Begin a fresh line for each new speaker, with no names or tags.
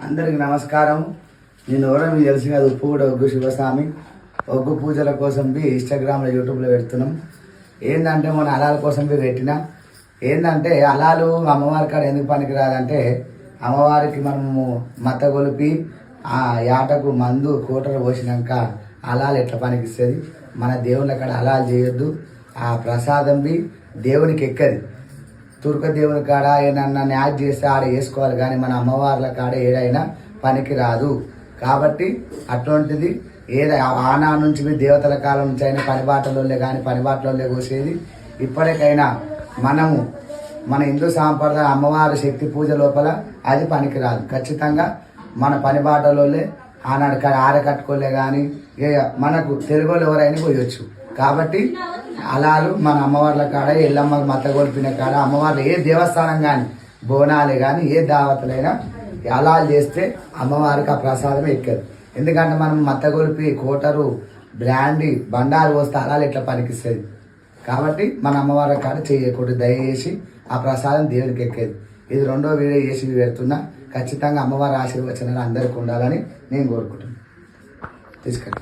అందరికి నమస్కారం. నేను ఎవరో మీకు తెలిసి కదా, ఉప్పు కూడా ఒగ్గు శివస్వామి ఒగ్గు పూజల కోసం ఇన్స్టాగ్రామ్లో యూట్యూబ్లో పెడుతున్నాం. ఏంటంటే మన అలాల కోసం పెట్టిన ఏంటంటే అలాలు అమ్మవారి కాడ ఎందుకు పనికిరాదంటే, అమ్మవారికి మనము మత గొలిపి ఆ యాటకు మందు కోటలు పోసినాక అలాలు ఎట్లా పనికిస్తుంది. మన దేవుళ్ళ కాడ అలాలు చేయొద్దు. ఆ ప్రసాదం దేవునికి ఎక్కది. తుర్క దేవుని కాడ ఏమన్నా న్యాయం చేస్తే ఆడ వేసుకోవాలి, కానీ మన అమ్మవార్ల కాడ ఏదైనా పనికి రాదు. కాబట్టి అటువంటిది ఆనా నుంచి దేవతల కాలం నుంచి అయినా పనిబాటలోనే కానీ పనిబాటలోనే కోసేది. ఇప్పటికైనా మనము మన హిందూ సాంప్రదాయ అమ్మవారి శక్తి పూజ లోపల అది పనికిరాదు. ఖచ్చితంగా మన పనిబాటలోనే ఆనాడు ఆరకట్టుకోలే కానీ మనకు తెలుగు ఎవరైనా పోయొచ్చు. కాబట్టి అలాలు మన అమ్మవార్ల కాడ ఎల్లమ్మ మత గొలిపిన కాడ అమ్మవార్లు ఏ దేవస్థానం కానీ బోనాలే కానీ ఏ దావతలైనా అలాలు చేస్తే అమ్మవారికి ఆ ప్రసాదం ఎక్కదు. ఎందుకంటే మనం మత గొలిపి కోటరు బ్రాండి బండారు పోస్తే అలాలు ఎట్లా పనికిస్తుంది. కాబట్టి మన అమ్మవారి కాడ చేయకూడదు. దయచేసి ఆ ప్రసాదం దేవునికి ఎక్కేది. ఇది రెండో వీడియో చేసి పెడుతున్నా. ఖచ్చితంగా అమ్మవారి ఆశీర్వచనాలు అందరికీ ఉండాలని నేను కోరుకుంటున్నాను. తీసుకెళ్ళి